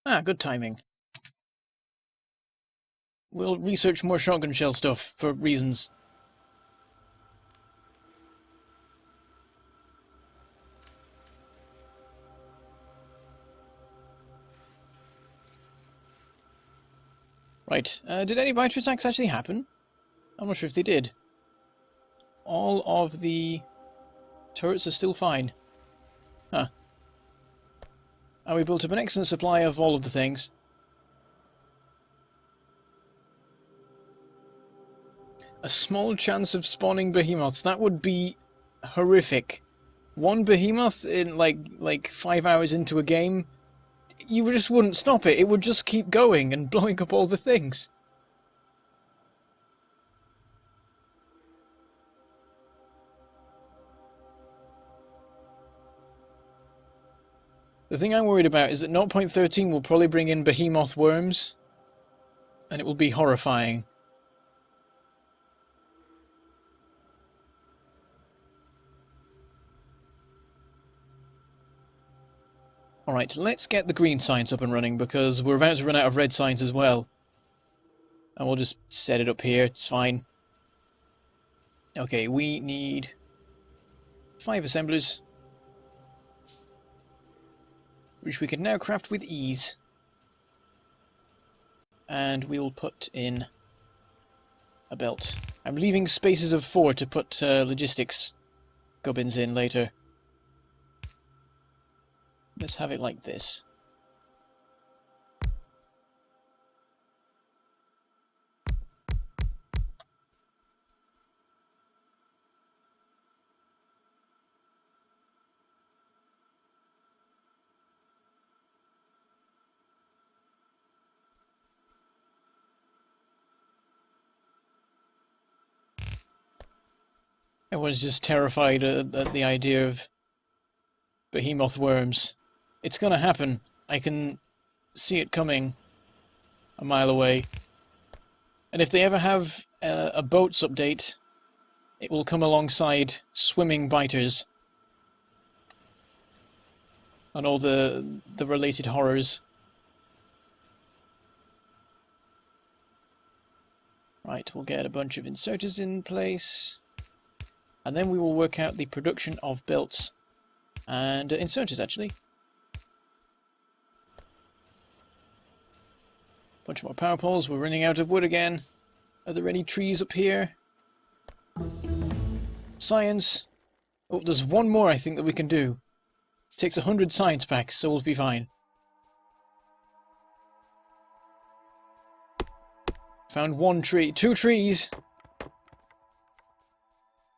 Ah, good timing. We'll research more shotgun shell stuff for reasons. Right, did any biter attacks actually happen? I'm not sure if they did. All of the turrets are still fine. Huh. And we built up an excellent supply of all of the things. A small chance of spawning behemoths. That would be horrific. One behemoth in like 5 hours into a game, you just wouldn't stop it. It would just keep going and blowing up all the things. The thing I'm worried about is that 0.13 will probably bring in behemoth worms, and it will be horrifying. Alright, let's get the green science up and running, because we're about to run out of red science as well. And we'll just set it up here, it's fine. Okay, we need 5 assemblers, which we can now craft with ease. And we'll put in a belt. I'm leaving spaces of 4 to put logistics gubbins in later. Let's have it like this. Everyone's just terrified at the idea of behemoth worms. It's gonna happen. I can see it coming a mile away. And if they ever have a boats update, it will come alongside swimming biters and all the related horrors. Right, we'll get a bunch of inserters in place, and then we will work out the production of belts and inserters, actually. Bunch more power poles. We're running out of wood again. Are there any trees up here? Science. Oh, there's one more I think that we can do. It takes 100 science packs, so we'll be fine. Found 1 tree. 2 trees!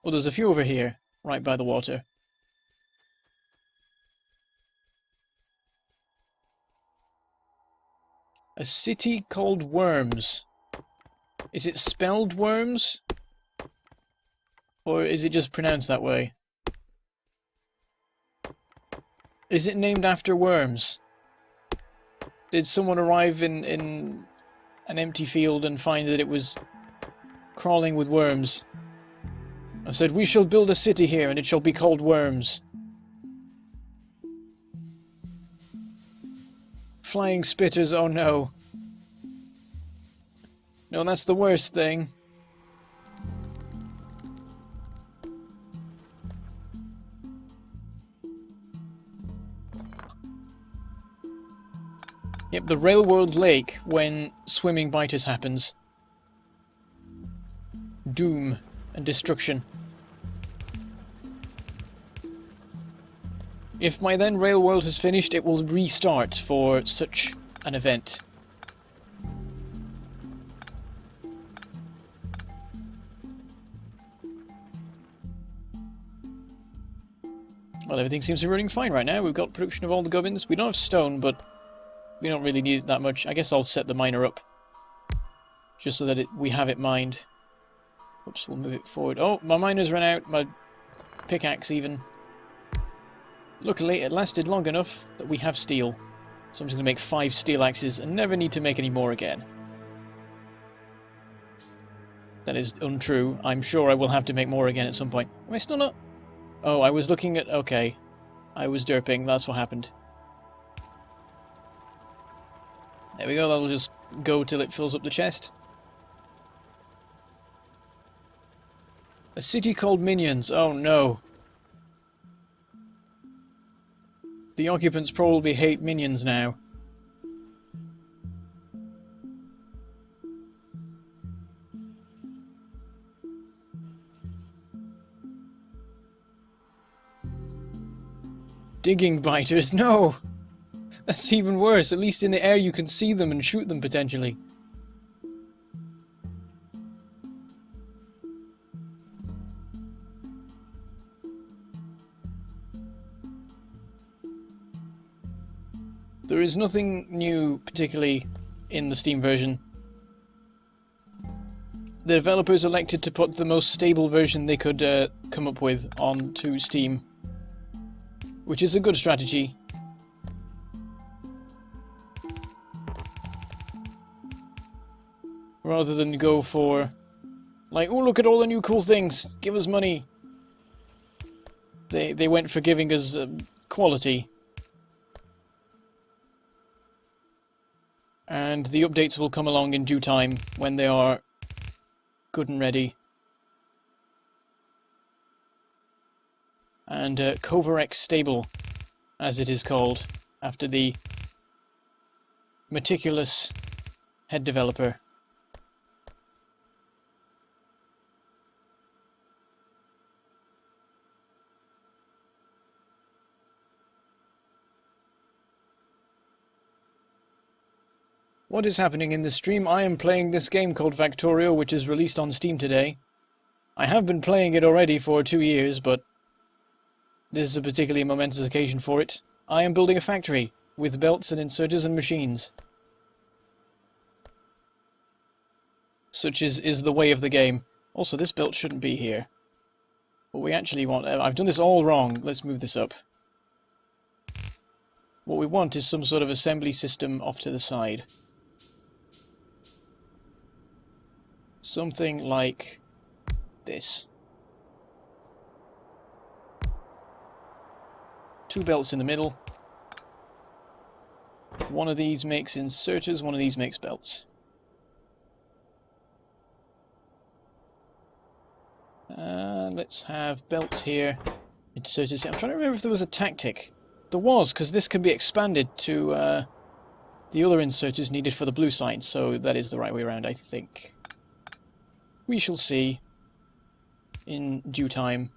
Oh, there's a few over here, right by the water. A city called Worms. Is it spelled Worms? Or is it just pronounced that way? Is it named after worms? Did someone arrive in an empty field and find that it was crawling with worms? I said, we shall build a city here and it shall be called Worms. Flying spitters, oh no. No, that's the worst thing. Yep, the Railworld Lake when swimming biters happens. Doom and destruction. If my then Railworld has finished, it will restart for such an event. Well, everything seems to be running fine right now. We've got production of all the gubbins. We don't have stone, but we don't really need it that much. I guess I'll set the miner up, just so that we have it mined. Oops, we'll move it forward. Oh, my miner's run out. My pickaxe even. Luckily, it lasted long enough that we have steel. So I'm just going to make 5 steel axes and never need to make any more again. That is untrue. I'm sure I will have to make more again at some point. Am I still not? Oh, I was looking at... Okay. I was derping. That's what happened. There we go. That'll just go till it fills up the chest. A city called Minions. Oh no. The occupants probably hate minions now. Digging biters? No! That's even worse. At least in the air you can see them and shoot them potentially. There is nothing new, particularly in the Steam version. The developers elected to put the most stable version they could come up with onto Steam, which is a good strategy. Rather than go for, like, oh, look at all the new cool things, give us money. They went for giving us quality. And the updates will come along in due time when they are good and ready. And Coverex Stable, as it is called, after the meticulous head developer. What is happening in this stream? I am playing this game called Factorio, which is released on Steam today. I have been playing it already for 2 years, but this is a particularly momentous occasion for it. I am building a factory with belts and inserters and machines. Such is the way of the game. Also, this belt shouldn't be here. What we actually want... I've done this all wrong. Let's move this up. What we want is some sort of assembly system off to the side. Something like this. 2 belts in the middle. One of these makes inserters, one of these makes belts. Let's have belts here. Inserters here. I'm trying to remember if there was a tactic. There was, because this can be expanded to the other inserters needed for the blue side, so that is the right way around, I think. We shall see in due time.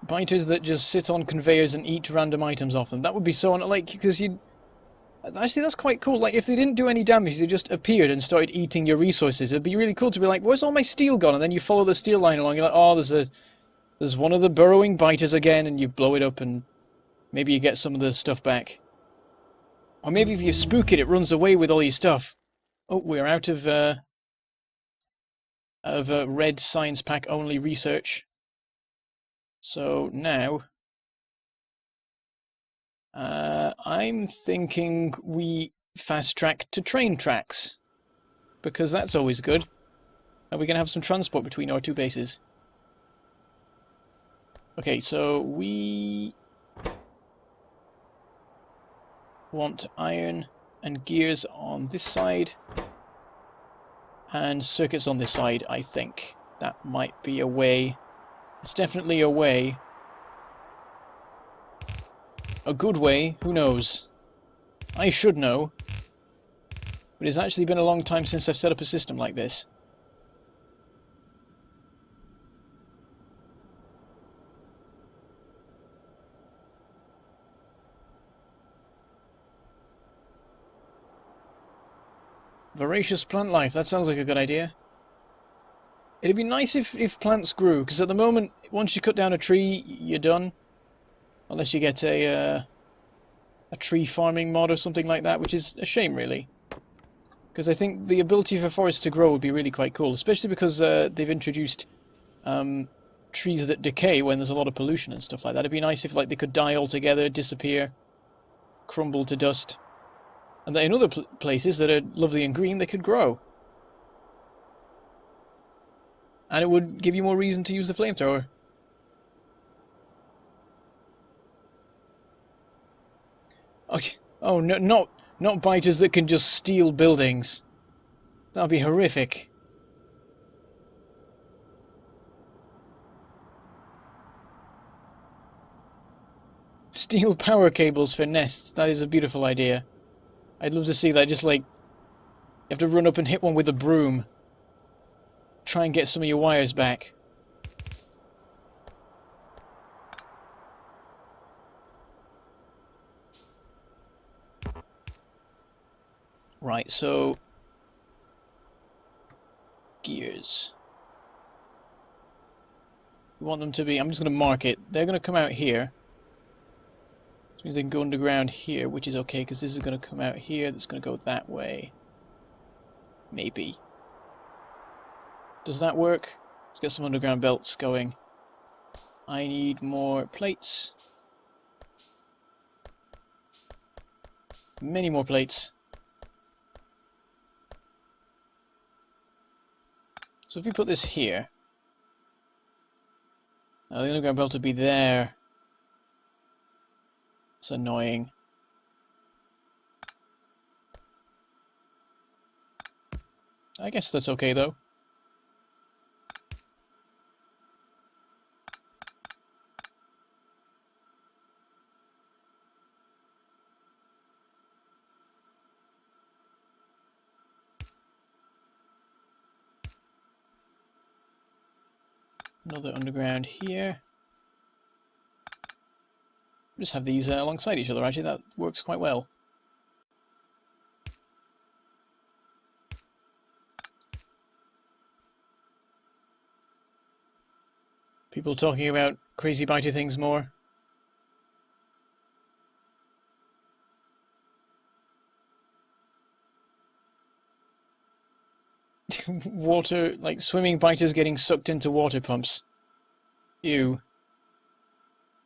Biters that just sit on conveyors and eat random items off them. That would be so unlike, because you'd... Actually, that's quite cool. Like, if they didn't do any damage, they just appeared and started eating your resources. It'd be really cool to be like, where's all my steel gone? And then you follow the steel line along, you're like, oh, there's one of the burrowing biters again, and you blow it up, and maybe you get some of the stuff back. Or maybe if you spook it, it runs away with all your stuff. Oh, we're out of red science pack only research. So now... I'm thinking we fast track to train tracks, because that's always good. And we can have some transport between our 2 bases. Okay, so we want iron and gears on this side, and circuits on this side, I think. That might be a way. It's definitely a way. A good way, who knows? I should know. But it's actually been a long time since I've set up a system like this. Voracious plant life, that sounds like a good idea. It'd be nice if plants grew, because at the moment, once you cut down a tree, you're done. Unless you get a tree farming mod or something like that, which is a shame, really. Because I think the ability for forests to grow would be really quite cool, especially because they've introduced trees that decay when there's a lot of pollution and stuff like that. It'd be nice if like they could die altogether, disappear, crumble to dust, and that in other places that are lovely and green they could grow. And it would give you more reason to use the flamethrower. Okay. Oh no, not biters that can just steal buildings. That'd be horrific. Steel power cables for nests. That is a beautiful idea. I'd love to see that. Just like, you have to run up and hit one with a broom. Try and get some of your wires back. Right, so... gears. We want them to be... I'm just going to mark it. They're going to come out here. Which means they can go underground here, which is okay, because this is going to come out here. That's going to go that way. Maybe. Does that work? Let's get some underground belts going. I need more plates. Many more plates. So if we put this here... now the underground belt would be there. It's annoying. I guess that's okay though. Another underground here. Just have these alongside each other, actually. That works quite well. People talking about crazy biter things more. Water, like swimming biters getting sucked into water pumps. Ew.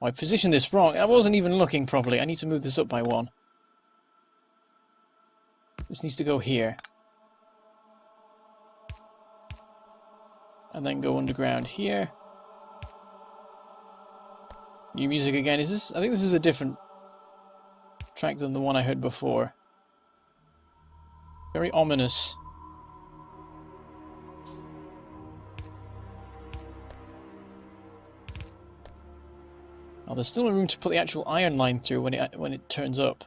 I positioned this wrong. I wasn't even looking properly. I need to move this up by one. This needs to go here. And then go underground here. New music again. Is this? I think this is a different track than the one I heard before. Very ominous. Oh, there's still room to put the actual iron line through when it turns up.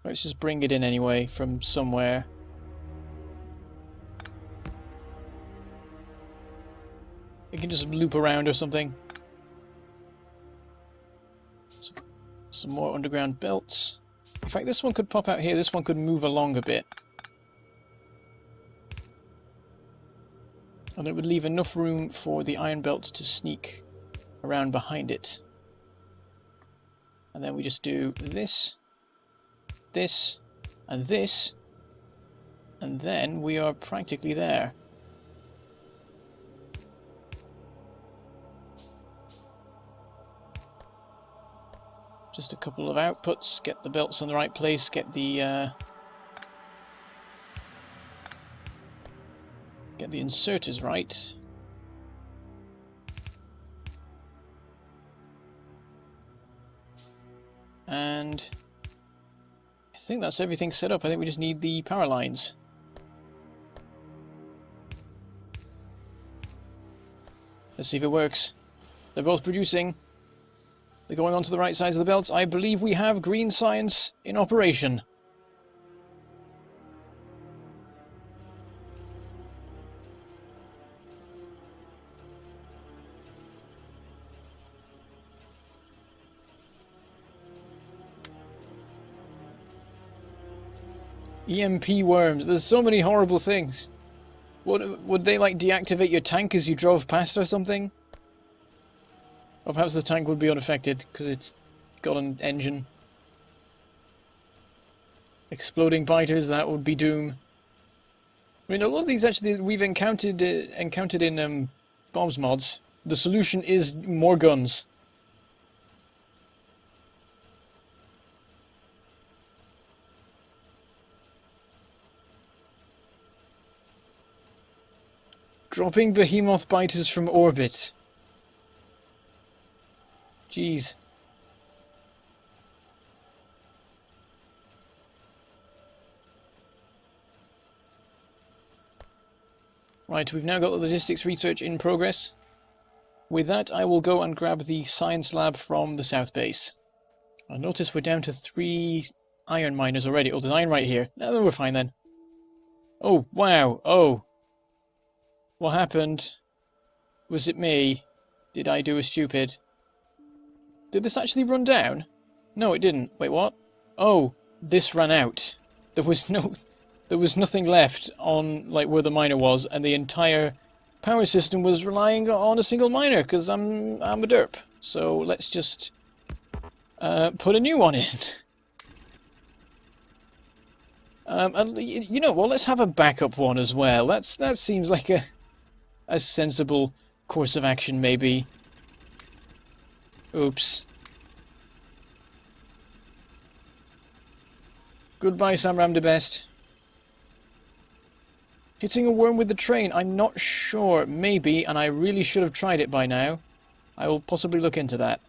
Let's just bring it in anyway from somewhere. It can just loop around or something. Some more underground belts. In fact, this one could pop out here. This one could move along a bit. And it would leave enough room for the iron belts to sneak around behind it. And then we just do this, this, and this, and then we are practically there. Just a couple of outputs, get the belts in the right place, get the inserters right. And I think that's everything set up. I think we just need the power lines. Let's see if it works. They're both producing. They're going onto the right sides of the belts. I believe we have green science in operation. EMP worms. There's so many horrible things. Would they like deactivate your tank as you drove past or something? Or perhaps the tank would be unaffected because it's got an engine. Exploding biters, that would be doom. I mean, a lot of these actually we've encountered in Bob's mods. The solution is more guns. Dropping behemoth biters from orbit. Jeez. Right, we've now got the logistics research in progress. With that, I will go and grab the science lab from the south base. I notice we're down to 3 iron miners already. Oh, there's iron right here. No, we're fine then. Oh, wow. Oh. What happened? Was it me? Did I do a stupid? Did this actually run down? No, it didn't. Wait, what? Oh, this ran out. There was nothing left on like where the miner was, and the entire power system was relying on a single miner because I'm a derp. So let's just put a new one in. And you know what? Let's have a backup one as well. That seems like a sensible course of action, maybe. Oops. Goodbye, Samram de Best. Hitting a worm with the train? I'm not sure. Maybe, and I really should have tried it by now. I will possibly look into that.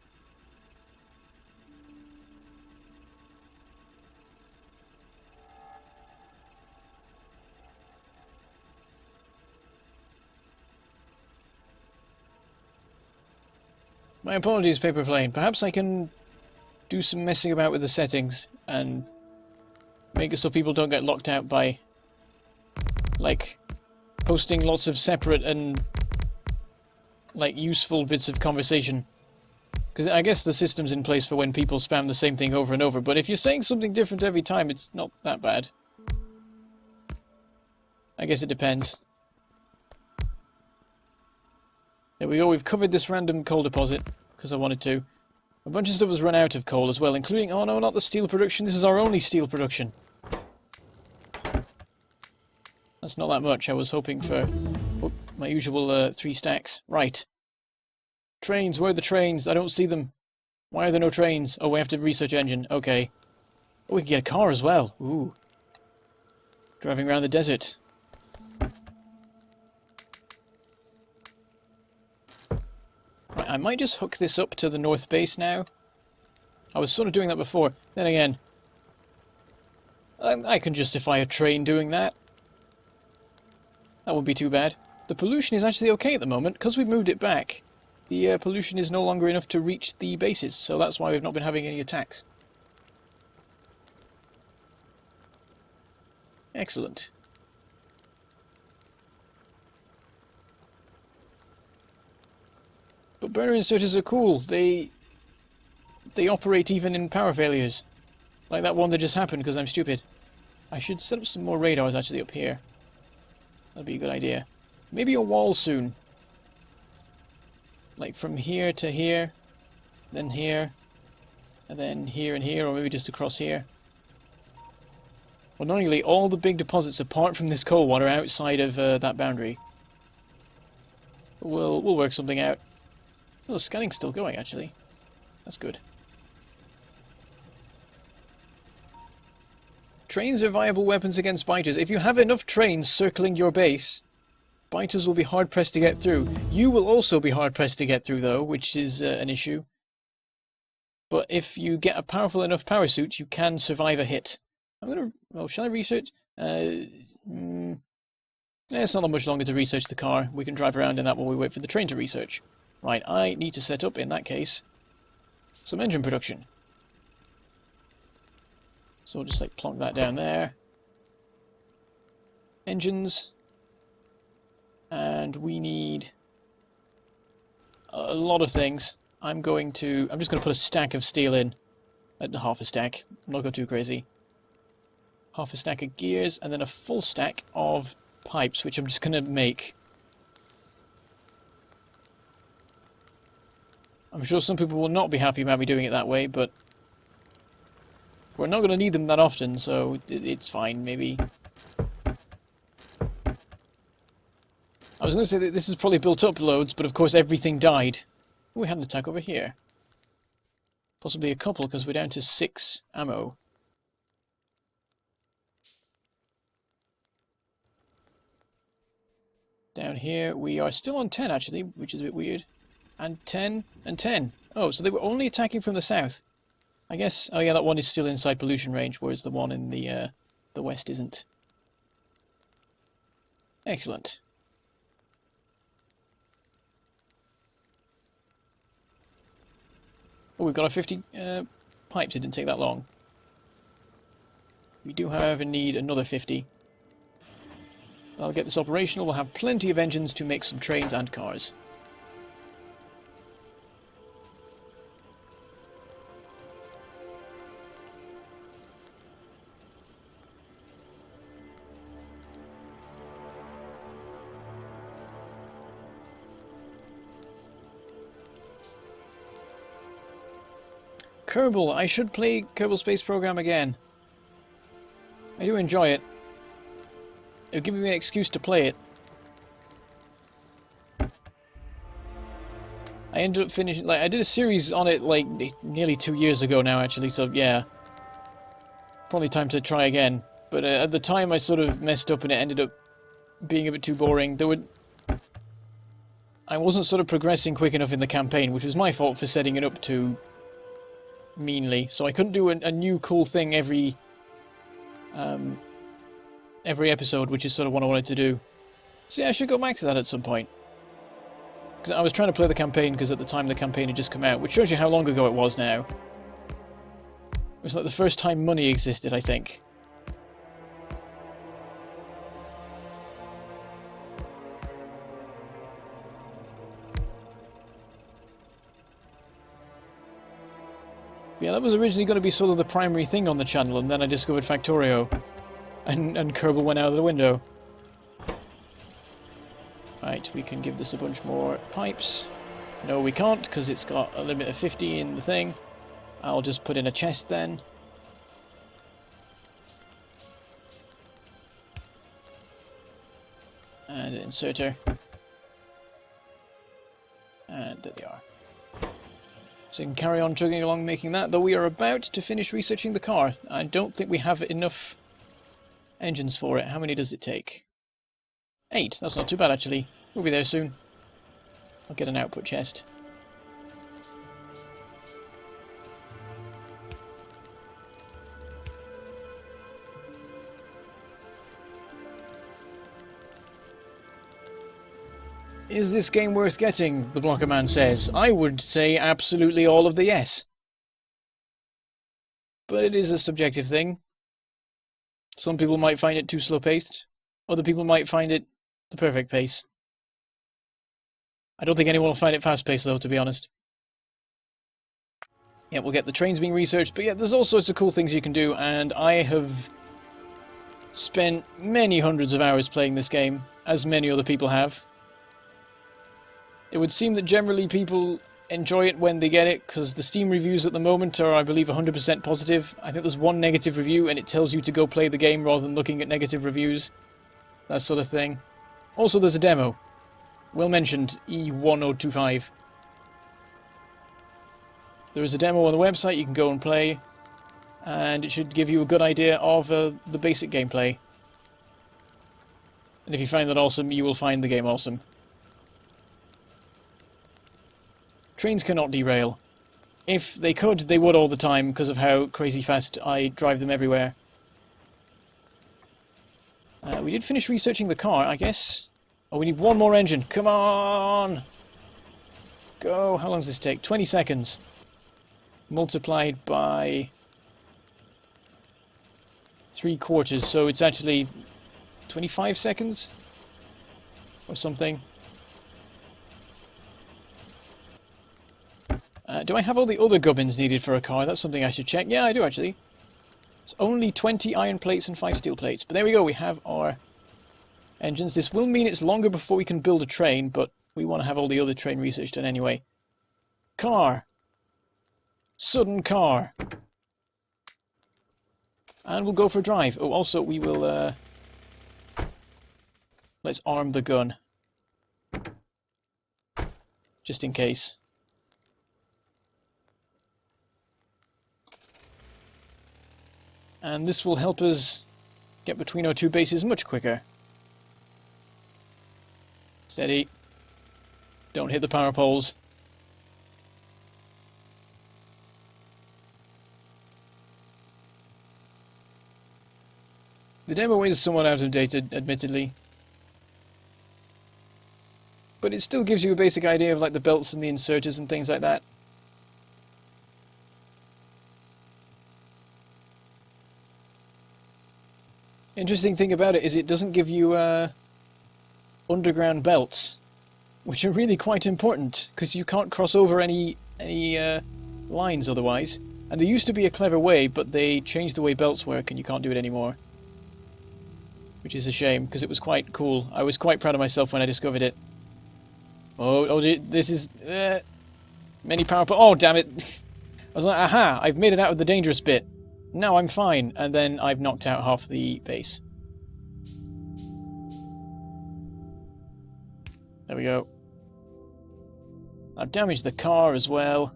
My apologies, Paper Plane. Perhaps I can do some messing about with the settings and make it so people don't get locked out by, like, posting lots of separate and, like, useful bits of conversation. Because I guess the system's in place for when people spam the same thing over and over, but if you're saying something different every time, it's not that bad. I guess it depends. There we go, we've covered this random coal deposit, because I wanted to. A bunch of stuff has run out of coal as well, including... Oh no, not the steel production, this is our only steel production. That's not that much, I was hoping for my usual 3 stacks. Right. Trains, where are the trains? I don't see them. Why are there no trains? Oh, we have to research engine, okay. Oh, we can get a car as well, ooh. Driving around the desert. Right, I might just hook this up to the north base now. I was sort of doing that before. Then again, I can justify a train doing that. That wouldn't be too bad. The pollution is actually okay at the moment, because we've moved it back. The pollution is no longer enough to reach the bases, so that's why we've not been having any attacks. Excellent. But burner inserters are cool. They operate even in power failures. Like that one that just happened because I'm stupid. I should set up some more radars actually up here. That'd be a good idea. Maybe a wall soon. Like from here to here, then here, and then here and here, or maybe just across here. Well, annoyingly, all the big deposits apart from this coal one are outside of that boundary. We'll work something out. Oh, the scanning's still going, actually. That's good. Trains are viable weapons against biters. If you have enough trains circling your base, biters will be hard-pressed to get through. You will also be hard-pressed to get through, though, which is an issue. But if you get a powerful enough power suit, you can survive a hit. I'm gonna... Well, shall I research? It's not that much longer to research the car. We can drive around in that while we wait for the train to research. Right, I need to set up, in that case, some engine production. So we'll just like plonk that down there. Engines. And we need a lot of things. I'm just going to put a stack of steel in. Half a stack. I'm not going too crazy. Half a stack of gears, and then a full stack of pipes, which I'm just going to make. I'm sure some people will not be happy about me doing it that way, but We're not going to need them that often, so it's fine, maybe. I was going to say that this is probably built up loads, but of course everything died. Oh, we had an attack over here. Possibly a couple, because we're down to 6 ammo. Down here we are still on 10 actually, which is a bit weird. And 10 and 10. Oh, so they were only attacking from the south. I guess, oh yeah, that one is still inside pollution range, whereas the one in the west isn't. Excellent. Oh, we've got our 50 pipes, it didn't take that long. We do, however, need another 50. I'll get this operational, we'll have plenty of engines to make some trains and cars. Kerbal, I should play Kerbal Space Program again. I do enjoy it. It'll give me an excuse to play it. I ended up finishing, like, I did a series on it, like, nearly 2 years ago now, actually, so yeah. Probably time to try again. But at the time I sort of messed up and it ended up being a bit too boring. I wasn't sort of progressing quick enough in the campaign, which was my fault for setting it up too meanly. So I couldn't do a new cool thing every episode, which is sort of what I wanted to do. So yeah, I should go back to that at some point. Because I was trying to play the campaign, because at the time the campaign had just come out, which shows you how long ago it was now. It was like the first time money existed, I think. Yeah, that was originally going to be sort of the primary thing on the channel, and then I discovered Factorio. And Kerbal went out of the window. Right, we can give this a bunch more pipes. No, we can't, because it's got a limit of 50 in the thing. I'll just put in a chest then. And an inserter. And there they are. So we can carry on chugging along making that, though we are about to finish researching the car. I don't think we have enough engines for it. How many does it take? 8. That's not too bad, actually. We'll be there soon. I'll get an output chest. Is this game worth getting? The Blocker Man says. I would say absolutely all of the yes. But it is a subjective thing. Some people might find it too slow-paced. Other people might find it the perfect pace. I don't think anyone will find it fast-paced, though, to be honest. Yeah, we'll get the trains being researched, but yeah, there's all sorts of cool things you can do, and I have spent many hundreds of hours playing this game, as many other people have. It would seem that generally people enjoy it when they get it, because the Steam reviews at the moment are, I believe, 100% positive. I think there's one negative review, and it tells you to go play the game rather than looking at negative reviews. That sort of thing. Also, there's a demo. Well mentioned, E1025. There is a demo on the website you can go and play, and it should give you a good idea of the basic gameplay. And if you find that awesome, you will find the game awesome. Trains cannot derail. If they could, they would all the time because of how crazy fast I drive them everywhere. We did finish researching the car, I guess. Oh, we need one more engine. Come on! Go. How long does this take? 20 seconds. Multiplied by 3/4, so it's actually 25 seconds? Or something. Do I have all the other gubbins needed for a car? That's something I should check. Yeah, I do actually. It's only 20 iron plates and 5 steel plates. But there we go, we have our engines. This will mean it's longer before we can build a train, but we want to have all the other train research done anyway. Car. Sudden car. And we'll go for a drive. Oh, also, we will... let's arm the gun. Just in case. And this will help us get between our two bases much quicker. Steady. Don't hit the power poles. The demo is somewhat out of date, admittedly. But it still gives you a basic idea of like the belts and the inserters and things like that. Interesting thing about it is it doesn't give you underground belts, which are really quite important because you can't cross over any lines otherwise. And there used to be a clever way, but they changed the way belts work and you can't do it anymore. Which is a shame, because it was quite cool. I was quite proud of myself when I discovered it. Oh, this is... many power... Oh, damn it! I was like, aha! I've made it out of the dangerous bit. Now I'm fine. And then I've knocked out half the base. There we go. I've damaged the car as well.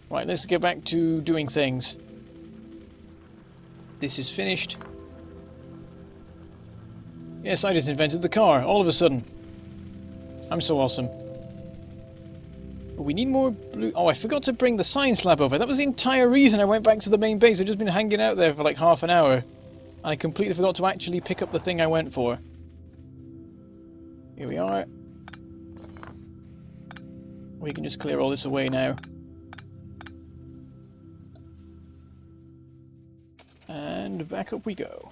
Right, let's get back to doing things. This is finished. Yes, I just invented the car, all of a sudden. I'm so awesome. But we need more blue... Oh, I forgot to bring the science lab over. That was the entire reason I went back to the main base. I've just been hanging out there for like half an hour. And I completely forgot to actually pick up the thing I went for. Here we are. We can just clear all this away now. And back up we go.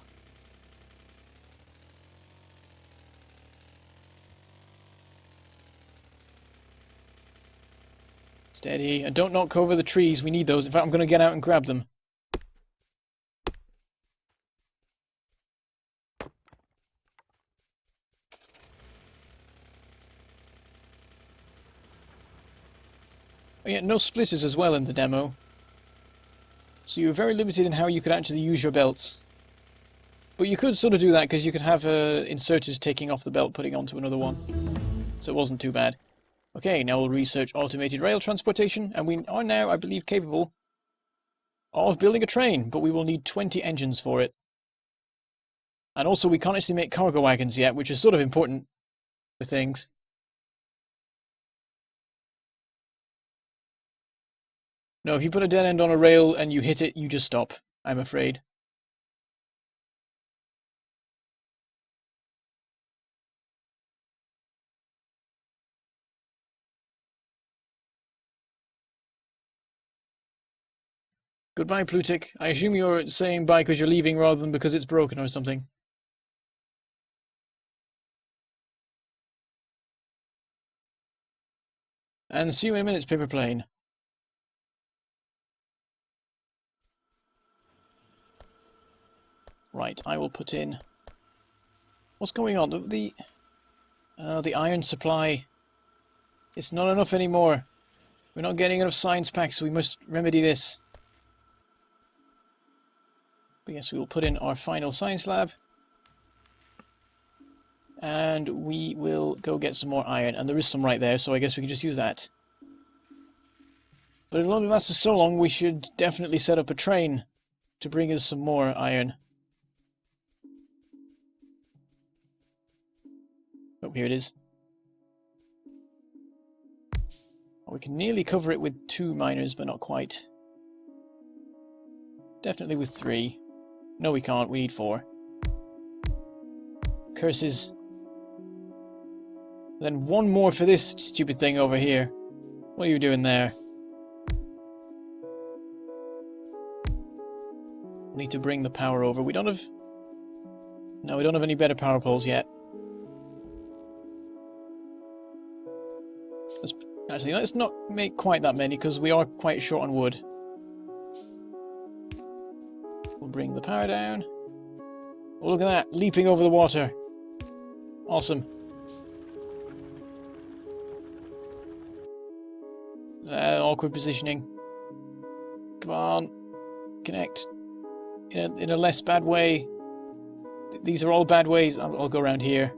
Steady, and don't knock over the trees, we need those. In fact, I'm going to get out and grab them. Oh yeah, no splitters as well in the demo. So you're very limited in how you could actually use your belts. But you could sort of do that because you could have inserters taking off the belt, putting onto another one. So it wasn't too bad. Okay, now we'll research automated rail transportation, and we are now, I believe, capable of building a train, but we will need 20 engines for it. And also we can't actually make cargo wagons yet, which is sort of important for things. No, if you put a dead end on a rail and you hit it, you just stop, I'm afraid. Goodbye, Plutic. I assume you're saying bye because you're leaving rather than because it's broken or something. And see you in a minute, paper plane. Right, I will put in... What's going on? The iron supply... It's not enough anymore. We're not getting enough science packs, so we must remedy this. But yes, we will put in our final science lab. And we will go get some more iron. And there is some right there, so I guess we can just use that. But it only lasts us so long, we should definitely set up a train to bring us some more iron. Oh, here it is. We can nearly cover it with 2 miners, but not quite. Definitely with 3. No, we can't. We need 4. Curses. Then 1 more for this stupid thing over here. What are you doing there? We need to bring the power over. We don't have... No, we don't have any better power poles yet. Actually, let's not make quite that many, because we are quite short on wood. We'll bring the power down. Oh, look at that, leaping over the water. Awesome. Awkward positioning. Come on. Connect. In a less bad way. These are all bad ways. I'll go around here.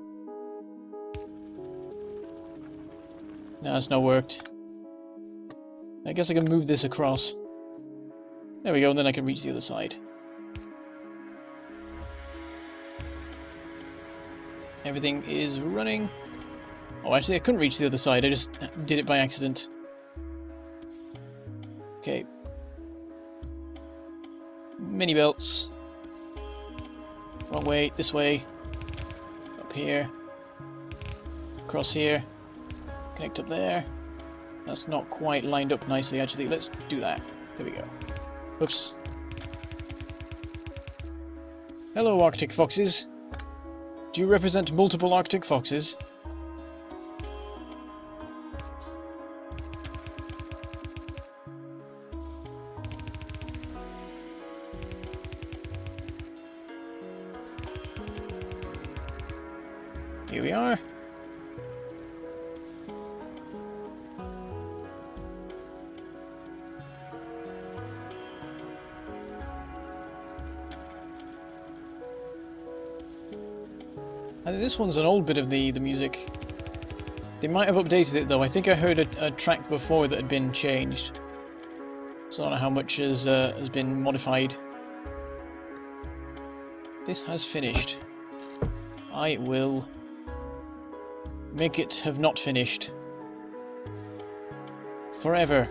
No, it's not worked. I guess I can move this across. There we go, and then I can reach the other side. Everything is running. Oh, actually, I couldn't reach the other side. I just did it by accident. Okay. Mini belts. Wrong way, this way. Up here. Across here. Connect up there. That's not quite lined up nicely, actually. Let's do that. There we go. Oops. Hello, Arctic foxes. Do you represent multiple Arctic foxes? Here we are. I think this one's an old bit of the music. They might have updated it though. I think I heard a track before that had been changed. So I don't know how much has been modified. This has finished. I will make it have not finished. Forever.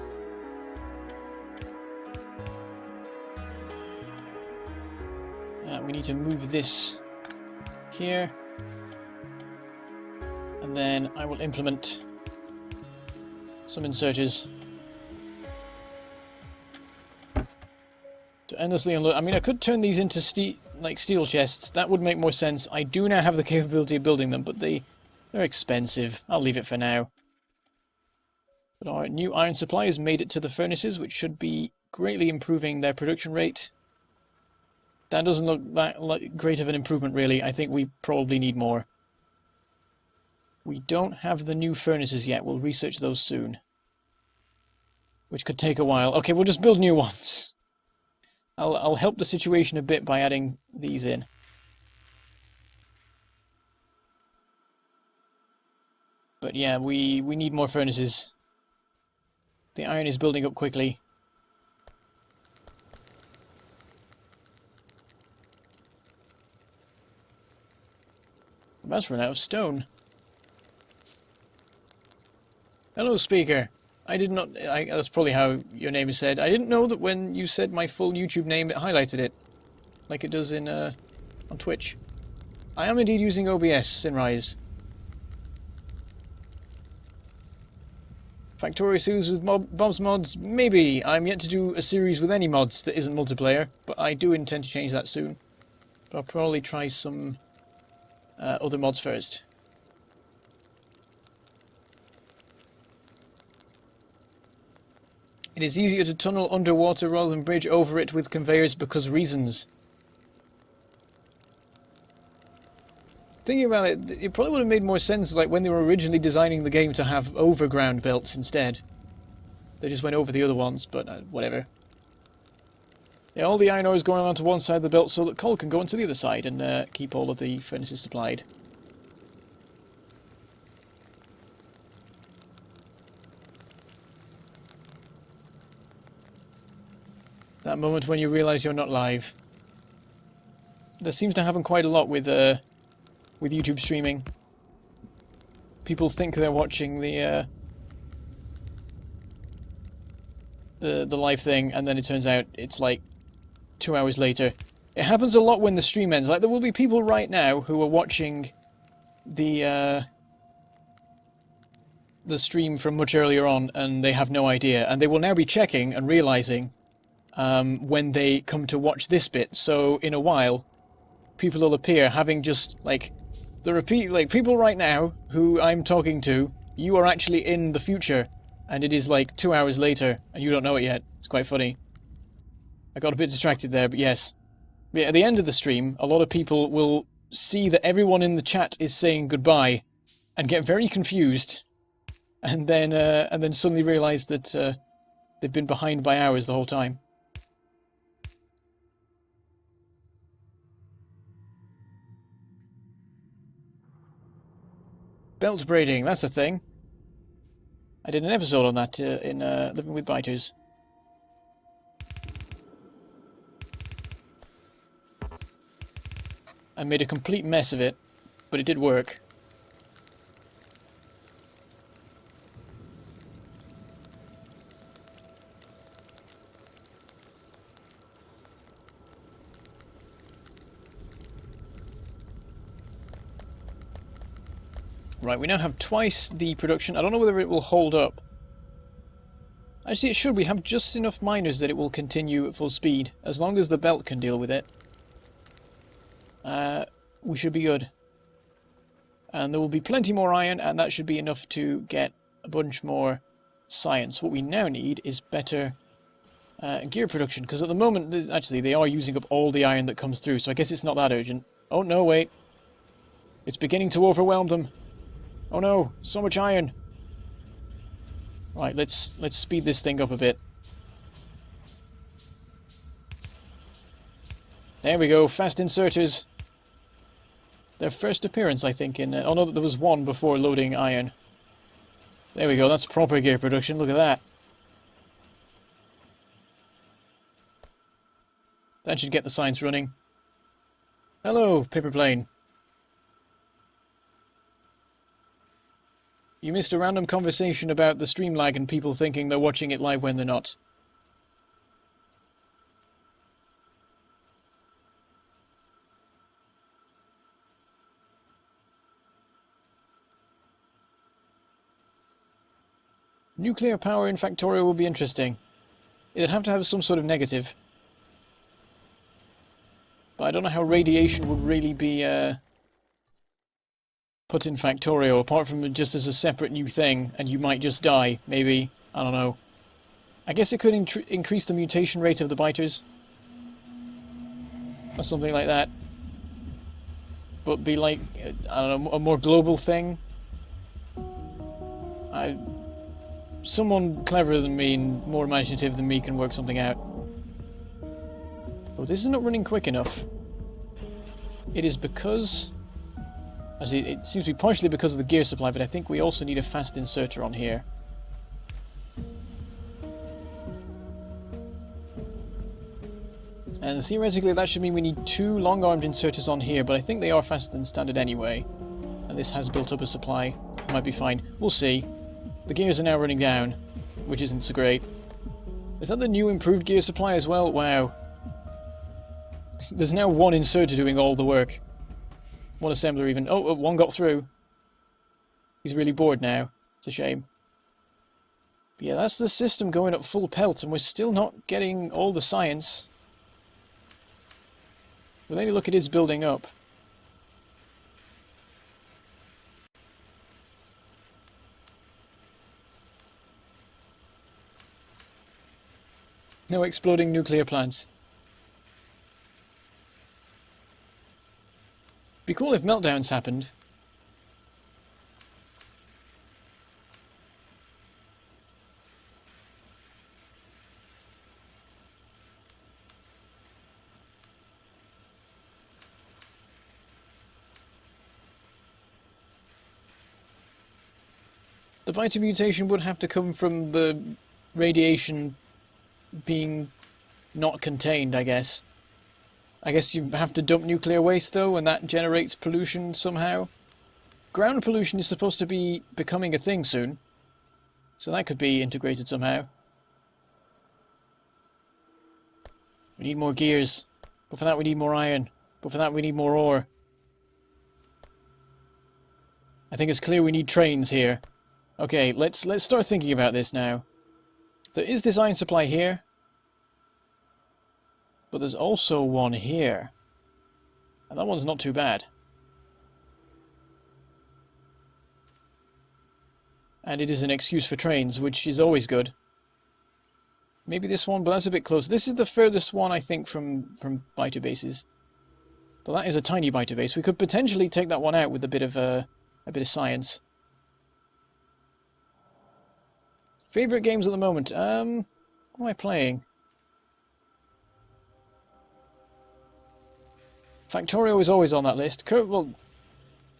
We need to move this here. And then I will implement some inserters to endlessly unload. I mean, I could turn these into steel chests. That would make more sense. I do now have the capability of building them, but they're expensive. I'll leave it for now. But our new iron supply has made it to the furnaces, which should be greatly improving their production rate. That doesn't look that great of an improvement, really. I think we probably need more. We don't have the new furnaces yet. We'll research those soon. Which could take a while. Okay, we'll just build new ones. I'll help the situation a bit by adding these in. But yeah, we need more furnaces. The iron is building up quickly. I'm about to run out of stone. Hello, speaker. I did not... that's probably how your name is said. I didn't know that when you said my full YouTube name, it highlighted it. Like it does in, on Twitch. I am indeed using OBS, Sinrise. Factorio series with Bob's mods? Maybe. I'm yet to do a series with any mods that isn't multiplayer, but I do intend to change that soon. But I'll probably try some other mods first. It is easier to tunnel underwater rather than bridge over it with conveyors because reasons. Thinking about it, it probably would have made more sense like when they were originally designing the game to have overground belts instead. They just went over the other ones, but whatever. Yeah, all the iron ore is going onto one side of the belt so that coal can go onto the other side and keep all of the furnaces supplied. That moment when you realise you're not live. That seems to happen quite a lot with YouTube streaming. People think they're watching the live thing, and then it turns out it's like 2 hours later. It happens a lot when the stream ends. Like there will be people right now who are watching the stream from much earlier on, and they have no idea, and they will now be checking and realising when they come to watch this bit. So in a while, people will appear having just like people right now who I'm talking to. You are actually in the future, and it is like 2 hours later, and you don't know it yet. It's quite funny. I got a bit distracted there, but yes. But at the end of the stream, a lot of people will see that everyone in the chat is saying goodbye, and get very confused, and then suddenly realise that they've been behind by hours the whole time. Belt braiding, that's a thing. I did an episode on that in Living with Biters. I made a complete mess of it, but it did work. Right, we now have twice the production. I don't know whether it will hold up. Actually, it should. We have just enough miners that it will continue at full speed. As long as the belt can deal with it, we should be good. And there will be plenty more iron, and that should be enough to get a bunch more science. What we now need is better gear production, because at the moment, actually, they are using up all the iron that comes through, so I guess it's not that urgent. Oh, no, wait. It's beginning to overwhelm them. Oh no, so much iron. Right, let's speed this thing up a bit. There we go, fast inserters. Their first appearance, I think, in... oh no, there was one before loading iron. There we go, that's proper gear production, look at that. That should get the science running. Hello, paper plane. You missed a random conversation about the stream lag and people thinking they're watching it live when they're not. Nuclear power in Factorio will be interesting. It'd have to have some sort of negative. But I don't know how radiation would really be put in Factorio, apart from just as a separate new thing, and you might just die, maybe. I don't know. I guess it could increase the mutation rate of the biters. Or something like that. But be like, I don't know, a more global thing. Someone cleverer than me and more imaginative than me can work something out. Oh, this is not running quick enough. It is because... Actually, it seems to be partially because of the gear supply, but I think we also need a fast inserter on here. And theoretically that should mean we need 2 long-armed inserters on here, but I think they are faster than standard anyway. And this has built up a supply. Might be fine. We'll see. The gears are now running down, which isn't so great. Is that the new improved gear supply as well? Wow. There's now 1 inserter doing all the work. 1 assembler even. Oh, 1 got through. He's really bored now. It's a shame. But yeah, that's the system going at full pelt, and we're still not getting all the science. With any look, it is building up. No exploding nuclear plants. Be cool if meltdowns happened. The biter mutation would have to come from the radiation being not contained, I guess. I guess you have to dump nuclear waste though, and that generates pollution somehow. Ground pollution is supposed to be becoming a thing soon, so that could be integrated somehow. We need more gears, but for that we need more iron, but for that we need more ore. I think it's clear we need trains here. Okay, let's start thinking about this now. There is this iron supply here, but there's also one here. And that one's not too bad. And it is an excuse for trains, which is always good. Maybe this one, but that's a bit close. This is the furthest one, I think, from biter bases. So that is a tiny biter base. We could potentially take that one out with a bit of science. Favorite games at the moment? What am I playing? Factorio is always on that list. Well,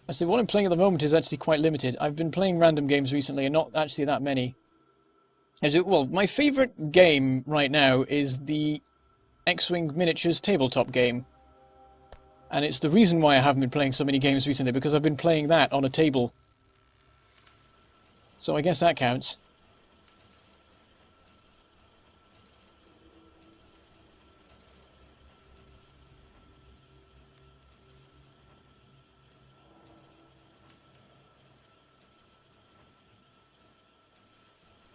I say what I'm playing at the moment is actually quite limited. I've been playing random games recently and not actually that many. Well, my favourite game right now is the X-Wing Miniatures tabletop game. And it's the reason why I haven't been playing so many games recently, because I've been playing that on a table. So I guess that counts.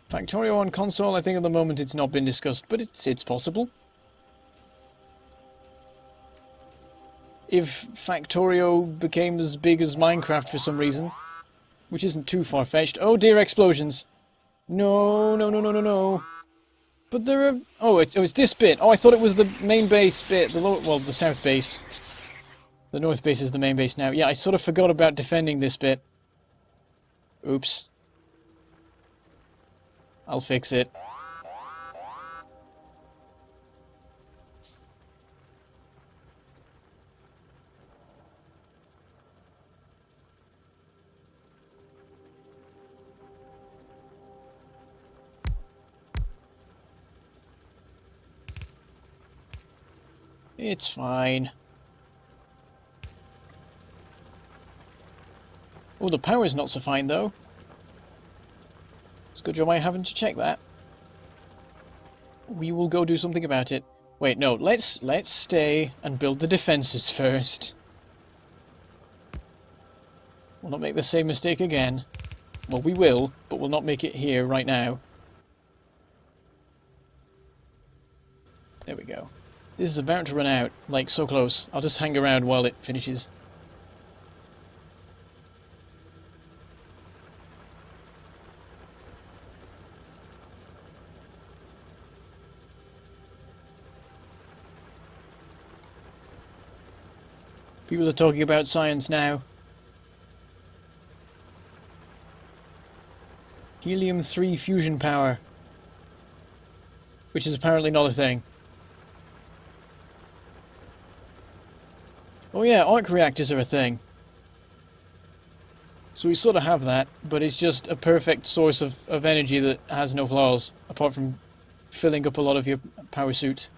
Factorio on console, I think at the moment it's not been discussed, but it's possible. If Factorio became as big as Minecraft for some reason, which isn't too far-fetched. Oh dear, explosions. No, no, no, no, no, no. But there are... Oh, it's this bit. Oh, I thought it was the main base bit. Well, the south base. The north base is the main base now. Yeah, I sort of forgot about defending this bit. Oops. I'll fix it. It's fine. Oh, the power's not so fine, though. It's a good job I haven't to check that. We will go do something about it. Wait, no, let's stay and build the defenses first. We'll not make the same mistake again. Well, we will, but we'll not make it here right now. There we go. This is about to run out, like so close. I'll just hang around while it finishes. People are talking about science now. Helium-3 fusion power. Which is apparently not a thing. Oh yeah, arc reactors are a thing. So we sort of have that, but it's just a perfect source of energy that has no flaws, apart from filling up a lot of your power suit.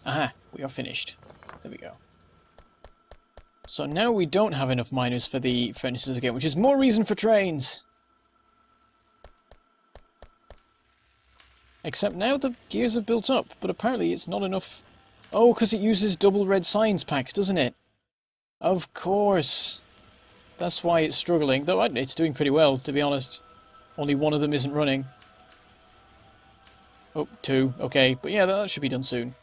Aha, we are finished. There we go. So now we don't have enough miners for the furnaces again, which is more reason for trains! Except now the gears are built up, but apparently it's not enough. Oh, because it uses double red science packs, doesn't it? Of course! That's why it's struggling, though it's doing pretty well, to be honest. Only one of them isn't running. Oh, two, okay, but yeah, that should be done soon.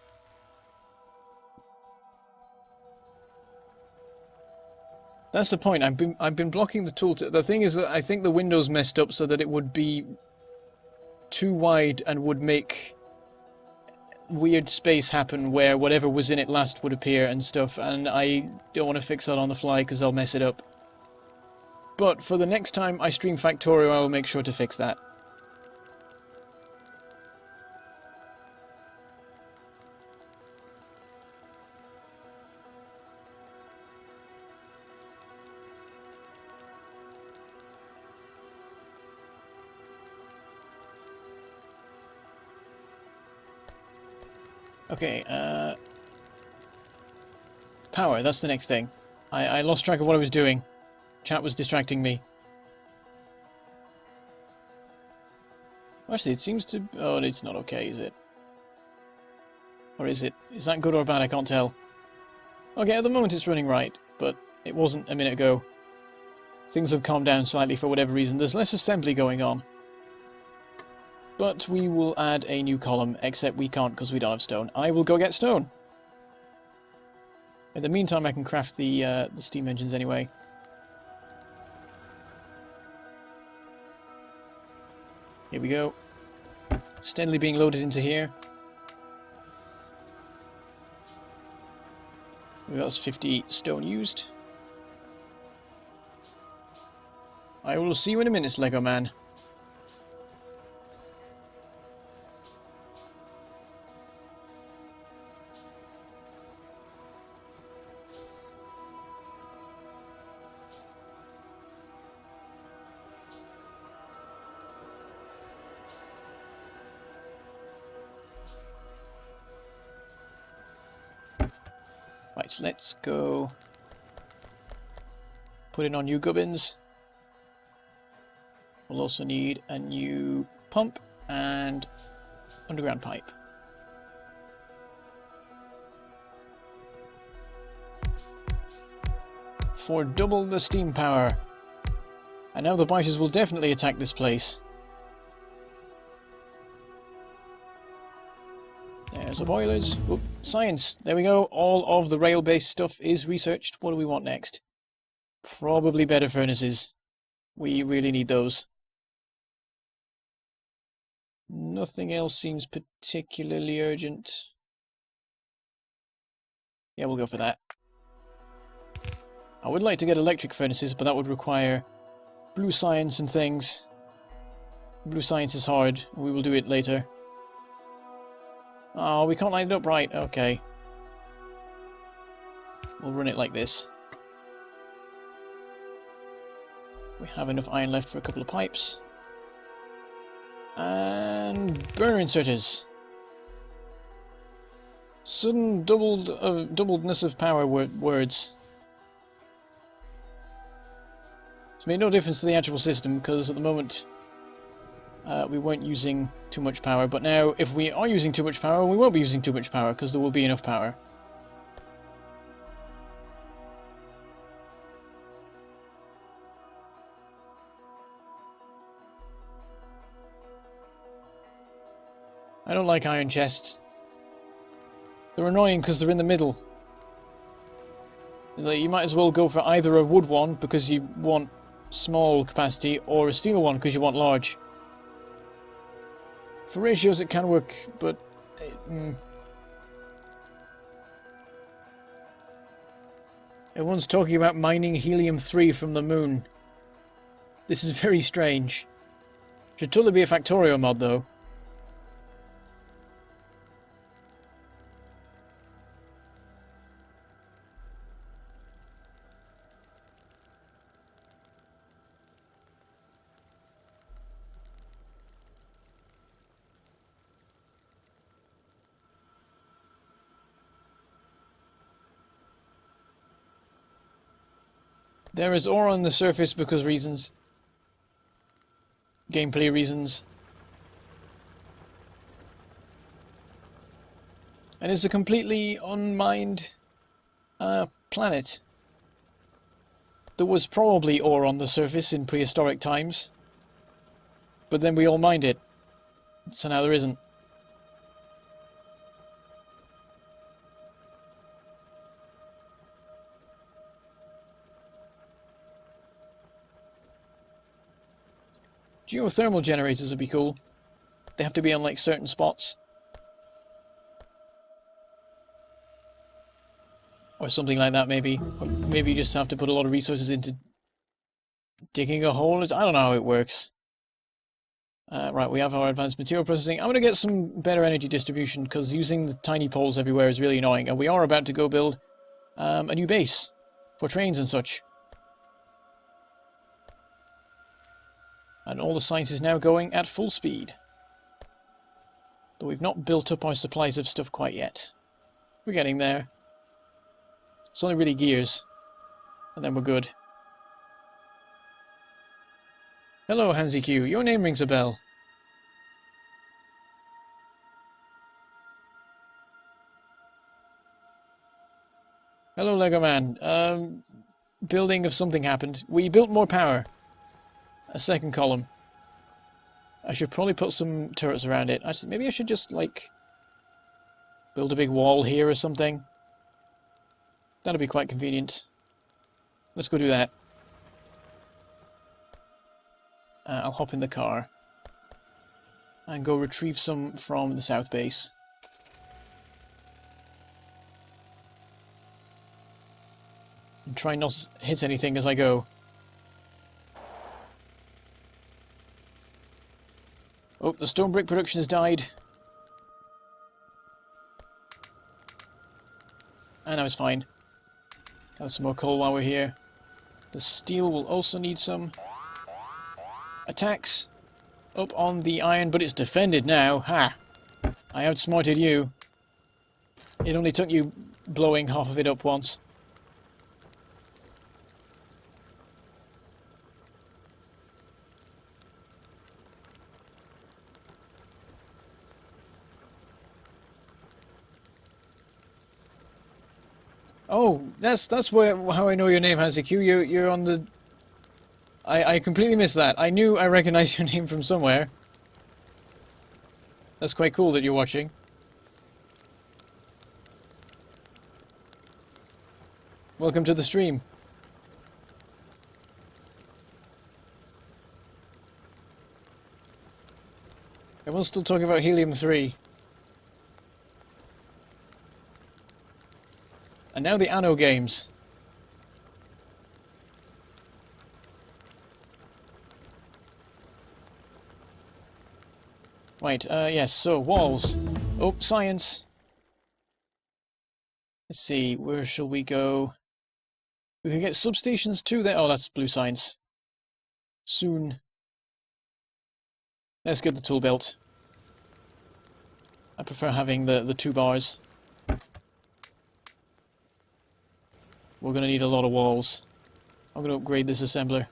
That's the point. I've been blocking the tool. The thing is that I think the window's messed up so that it would be too wide and would make weird space happen where whatever was in it last would appear and stuff, and I don't want to fix that on the fly because I'll mess it up. But for the next time I stream Factorio, I will make sure to fix that. Okay, power, that's the next thing. I lost track of what I was doing. Chat was distracting me. Actually, it seems to... Oh, it's not okay, is it? Or is it? Is that good or bad? I can't tell. Okay, at the moment it's running right, but it wasn't a minute ago. Things have calmed down slightly for whatever reason. There's less assembly going on. But we will add a new column, except we can't because we don't have stone. I will go get stone. In the meantime, I can craft the steam engines anyway. Here we go. Steadily being loaded into here. We've got 50 stone used. I will see you in a minute, Lego man. Right, let's go put in our new gubbins. We'll also need a new pump and underground pipe. For double the steam power. And now the biters will definitely attack this place. There's the boilers. Oop, science. There we go. All of the rail-based stuff is researched. What do we want next? Probably better furnaces. We really need those. Nothing else seems particularly urgent. Yeah, we'll go for that. I would like to get electric furnaces, but that would require blue science and things. Blue science is hard. We will do it later. Oh, we can't line it up right. Okay. We'll run it like this. We have enough iron left for a couple of pipes. And burner inserters. Sudden doubledness of power words. It's made no difference to the actual system because at the moment we weren't using too much power, but now if we are using too much power, we won't be using too much power because there will be enough power. I don't like iron chests. They're annoying because they're in the middle. Like, you might as well go for either a wood one because you want small capacity or a steel one because you want large. For ratios it can work, but everyone's talking about mining helium-3 from the moon. This is very strange. Should totally be a Factorio mod though. There is ore on the surface because reasons. Gameplay reasons. And it's a completely unmined planet. There was probably ore on the surface in prehistoric times. But then we all mined it. So now there isn't. Geothermal generators would be cool. They have to be on like certain spots. Or something like that maybe. Or maybe you just have to put a lot of resources into digging a hole. I don't know how it works. Right, we have our advanced material processing. I'm going to get some better energy distribution because using the tiny poles everywhere is really annoying. And we are about to go build a new base for trains and such. And all the science is now going at full speed. Though we've not built up our supplies of stuff quite yet. We're getting there. It's only really gears. And then we're good. Hello, Hansi Q. Your name rings a bell. Hello, Lego Man. Building of something happened. We built more power. A second column. I should probably put some turrets around it. Actually, maybe I should just, like, build a big wall here or something. That'll be quite convenient. Let's go do that. I'll hop in the car. And go retrieve some from the south base. And try not to hit anything as I go. Oh, the stone brick production has died. And now it's fine. Got some more coal while we're here. The steel will also need some attacks up on the iron, but it's defended now. Ha! I outsmarted you. It only took you blowing half of it up once. Oh, that's how I know your name, Haseq. You're on the... I completely missed that. I knew I recognized your name from somewhere. That's quite cool that you're watching. Welcome to the stream. Everyone's still talking about Helium-3. And now the Anno games. Right, yes, so, walls. Oh, science. Let's see, where shall we go? We can get substations too there. Oh, that's blue science. Soon. Let's get the tool belt. I prefer having the 2 bars. We're going to need a lot of walls. I'm going to upgrade this assembler.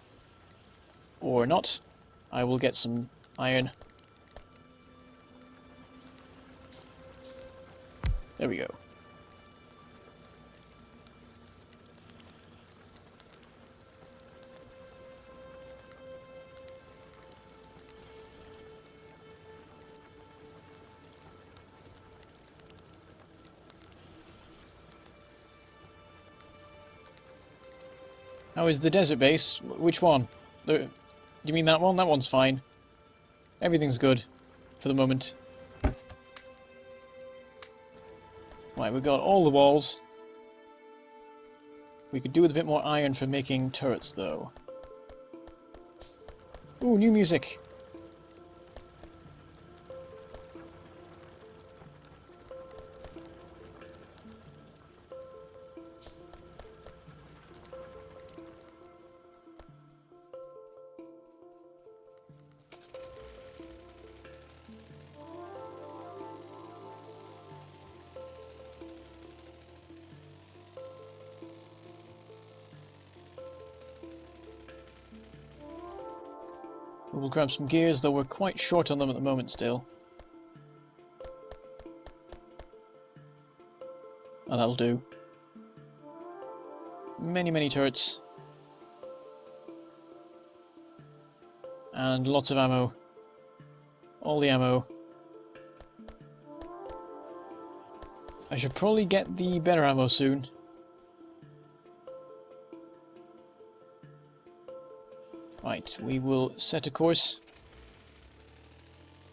Or not. I will get some iron. There we go. How is the desert base? Which one? You mean that one? That one's fine. Everything's good for the moment. Right, we've got all the walls. We could do with a bit more iron for making turrets, though. Ooh, new music. We'll grab some gears, though we're quite short on them at the moment still. Oh, that'll do. Many, many turrets. And lots of ammo. All the ammo. I should probably get the better ammo soon. Right, we will set a course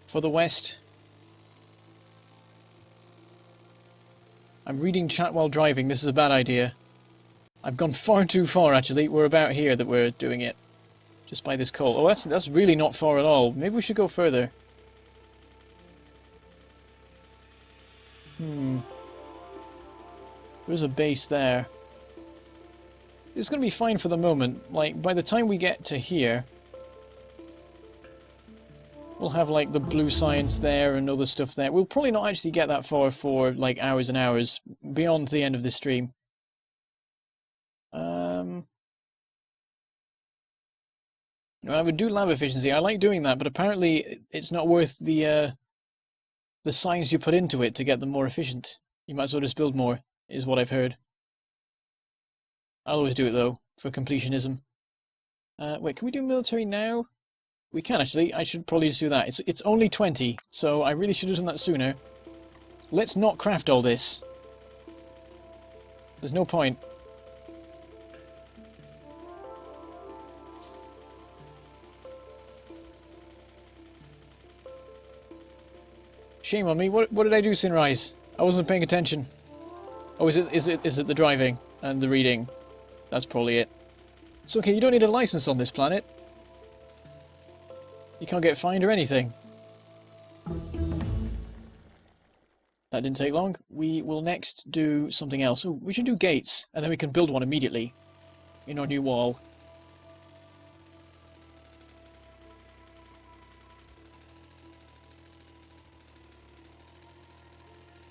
for the west. I'm reading chat while driving. This is a bad idea. I've gone far too far, actually. We're about here that we're doing it. Just by this coal. Oh, that's really not far at all. Maybe we should go further. There's a base there. It's going to be fine for the moment. Like, by the time we get to here, we'll have, like, the blue science there and other stuff there. We'll probably not actually get that far for, like, hours and hours beyond the end of this stream. I would do lab efficiency. I like doing that, but apparently it's not worth the science you put into it to get them more efficient. You might as well just build more, is what I've heard. I'll always do it, though, for completionism. Wait, can we do military now? We can, actually. I should probably just do that. It's only 20, so I really should have done that sooner. Let's not craft all this. There's no point. Shame on me. What did I do, Sinrise? I wasn't paying attention. Oh, is it the driving and the reading? That's probably it. It's okay, you don't need a license on this planet. You can't get fined or anything. That didn't take long. We will next do something else. Oh, we should do gates, and then we can build one immediately in our new wall.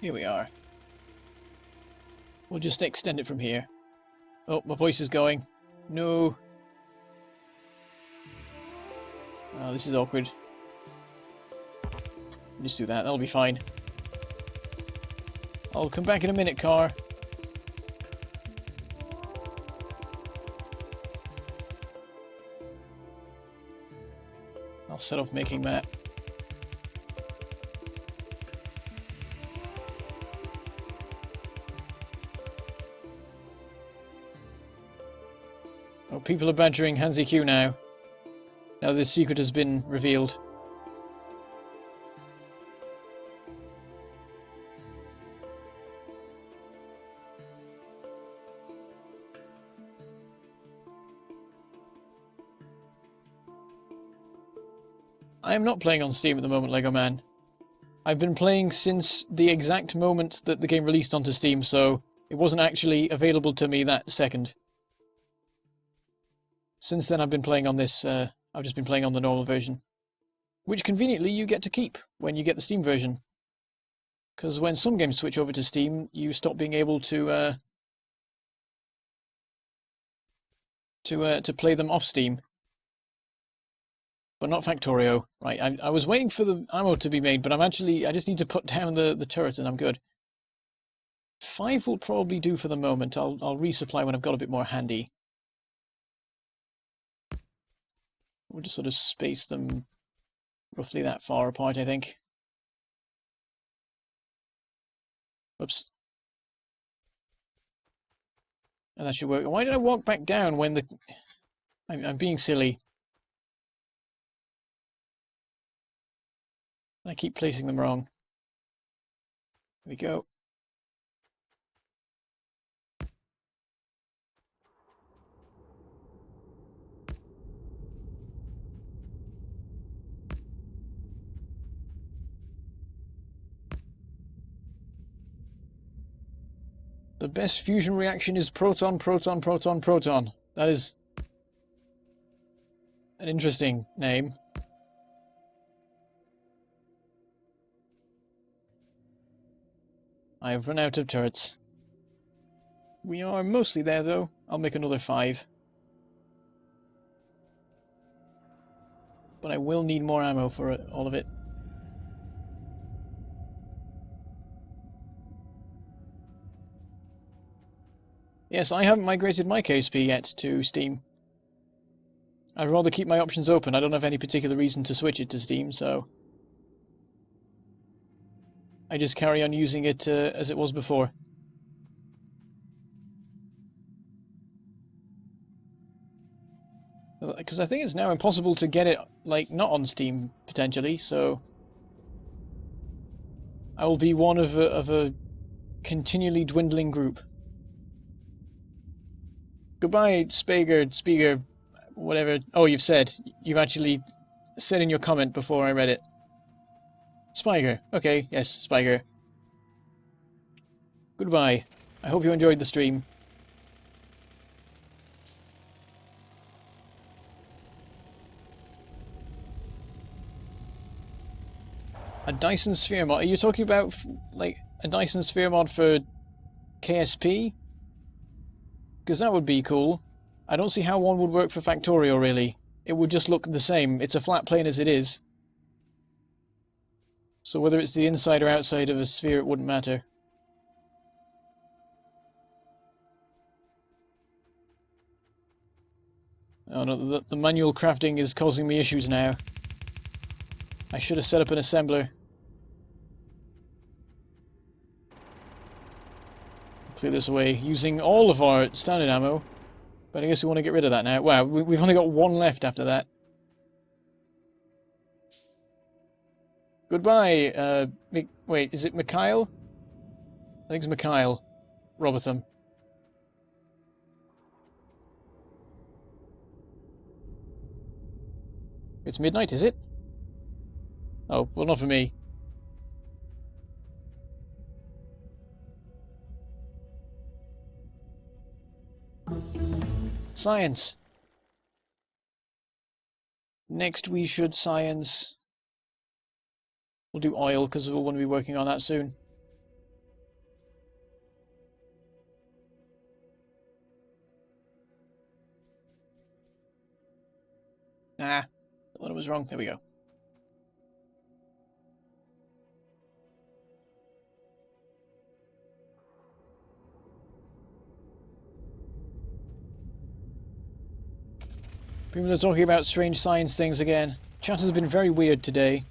Here we are. We'll just extend it from here. Oh, my voice is going. No. Oh, this is awkward. Just do that, that'll be fine. I'll come back in a minute, car. I'll set off making that. Oh, people are badgering Hansi Q now. Now this secret has been revealed. I am not playing on Steam at the moment, Lego Man. I've been playing since the exact moment that the game released onto Steam, so it wasn't actually available to me that second. Since then I've been playing on this, I've just been playing on the normal version. Which conveniently you get to keep when you get the Steam version. Because when some games switch over to Steam, you stop being able to play them off Steam. But not Factorio. Right, I was waiting for the ammo to be made, but I just need to put down the turret and I'm good. 5 will probably do for the moment. I'll resupply when I've got a bit more handy. We'll just sort of space them roughly that far apart, I think. Oops. And that should work. Why did I walk back down when the... I'm being silly. I keep placing them wrong. There we go. The best fusion reaction is proton, proton, proton, proton. That is an interesting name. I have run out of turrets. We are mostly there, though. I'll make another 5. But I will need more ammo for all of it. Yes, I haven't migrated my KSP yet to Steam. I'd rather keep my options open. I don't have any particular reason to switch it to Steam, so... I just carry on using it as it was before. Because I think it's now impossible to get it, like, not on Steam, potentially, so... I will be one of a continually dwindling group. Goodbye, Speaker, whatever. Oh, you've said. You've actually said in your comment before I read it. Spiger. Okay, yes, Spiger. Goodbye. I hope you enjoyed the stream. A Dyson Sphere mod. Are you talking about, like, a Dyson Sphere mod for KSP? Because that would be cool. I don't see how one would work for Factorio, really. It would just look the same. It's a flat plane as it is. So whether it's the inside or outside of a sphere, it wouldn't matter. Oh no, the manual crafting is causing me issues now. I should have set up an assembler. Clear this away using all of our standard ammo. But I guess we want to get rid of that now. Wow, we've only got 1 left after that. Goodbye, wait, is it Mikhail? I think it's Mikhail Robotham. It's midnight, is it? Oh, well, not for me. Science. Next we should science... We'll do oil, because we'll want to be working on that soon. Thought I was wrong. There we go. People are talking about strange science things again. Chat has been very weird today.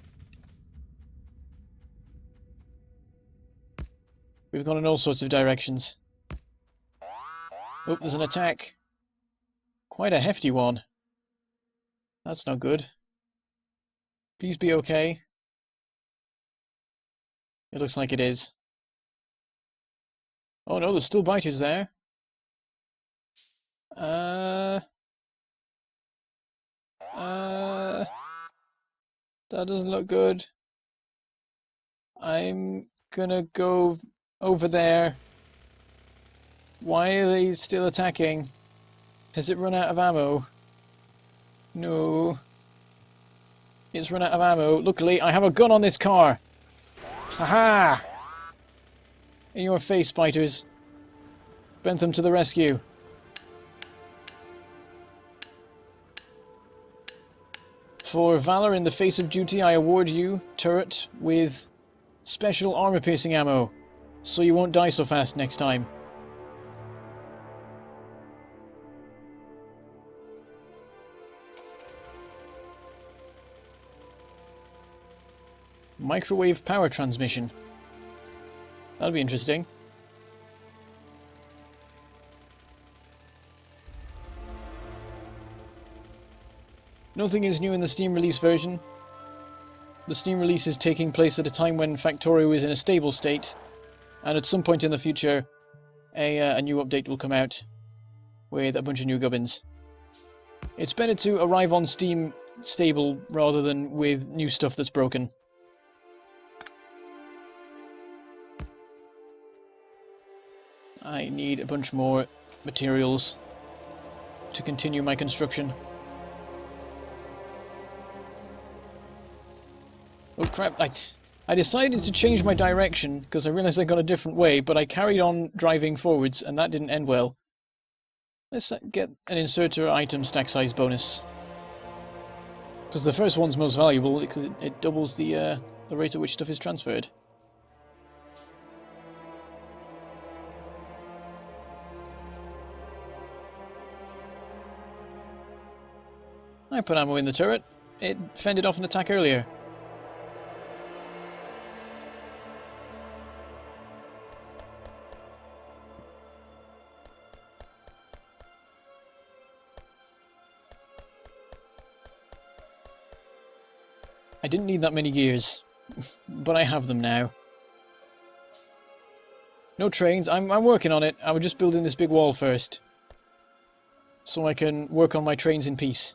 We've gone in all sorts of directions. Oh, there's an attack. Quite a hefty one. That's not good. Please be okay. It looks like it is. Oh no, there's still biters there. That doesn't look good. I'm gonna go over there. Why are they still attacking? Has it run out of ammo? No. It's run out of ammo. Luckily, I have a gun on this car. Haha! In your face, biters. Bentham to the rescue. For valor in the face of duty, I award you, turret, with special armor-piercing ammo, so you won't die so fast next time. Microwave power transmission. That'll be interesting. Nothing is new in the Steam release version. The Steam release is taking place at a time when Factorio is in a stable state, and at some point in the future, a new update will come out with a bunch of new gubbins. It's better to arrive on Steam stable rather than with new stuff that's broken. I need a bunch more materials to continue my construction. Oh crap, I decided to change my direction because I realized I got a different way, but I carried on driving forwards and that didn't end well. Let's get an inserter item stack size bonus. Because the first one's most valuable because it doubles the rate at which stuff is transferred. I put ammo in the turret. It fended off an attack earlier. I didn't need that many gears, but I have them now. No trains. I'm working on it. I was just building this big wall first, so I can work on my trains in peace.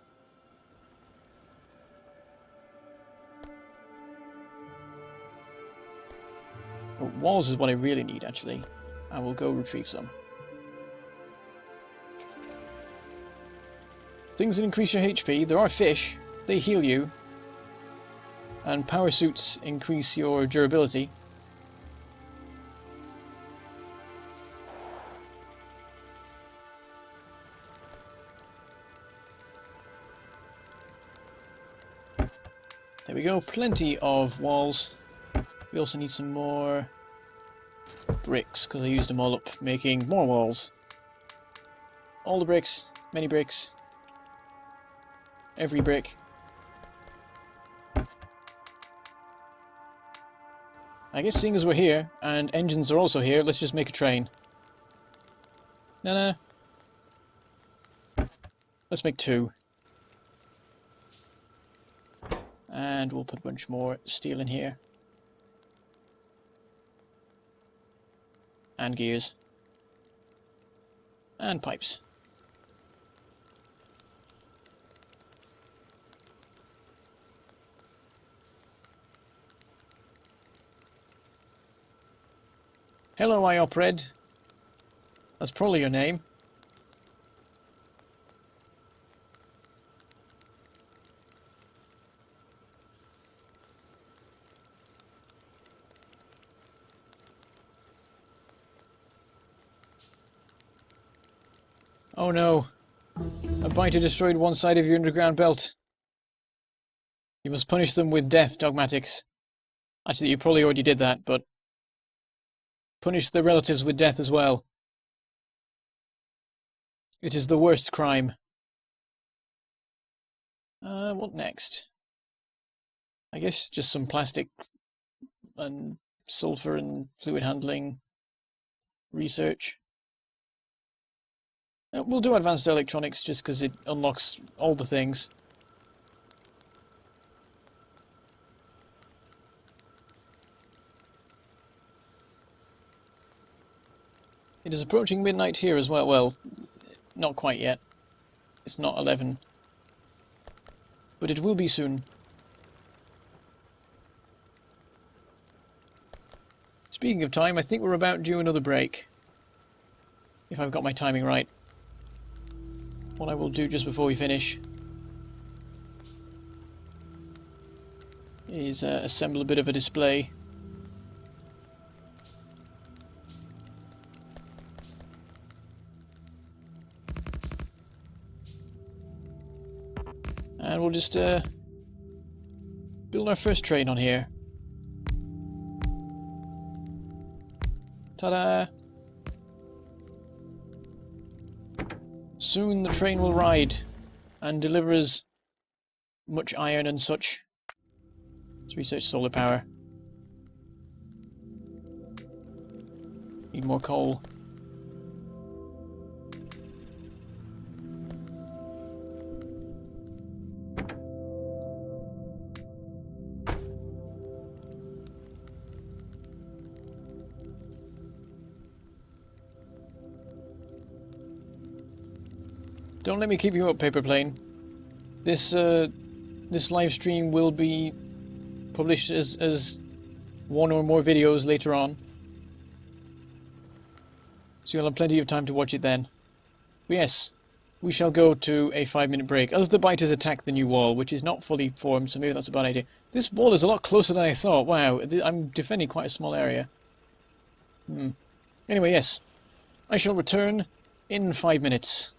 Oh, walls is what I really need, actually. I will go retrieve some. Things that increase your HP. There are fish. They heal you. And power suits increase your durability. There we go, plenty of walls. We also need some more bricks, because I used them all up making more walls. All the bricks, many bricks, every brick. I guess seeing as we're here, and engines are also here, let's just make a train. No. Let's make two. And we'll put a bunch more steel in here. And gears. And pipes. Hello, Iopred. That's probably your name. Oh no. A biter destroyed one side of your underground belt. You must punish them with death, dogmatics. Actually, you probably already did that, but punish the relatives with death as well. It is the worst crime. What next? I guess just some plastic and sulfur and fluid handling research. We'll do advanced electronics just because it unlocks all the things. It is approaching midnight here as well. Well, not quite yet. It's not 11. But it will be soon. Speaking of time, I think we're about due another break. If I've got my timing right. What I will do just before we finish is assemble a bit of a display. And we'll just build our first train on here. Ta-da! Soon the train will ride and deliver us much iron and such. Let's research solar power. Need more coal. Don't let me keep you up, Paper Plane. This live stream will be published as one or more videos later on, so you'll have plenty of time to watch it then. But yes, we shall go to a 5-minute break as the biters attack the new wall, which is not fully formed, so maybe that's a bad idea. This wall is a lot closer than I thought. Wow, I'm defending quite a small area. Anyway, yes, I shall return in 5 minutes.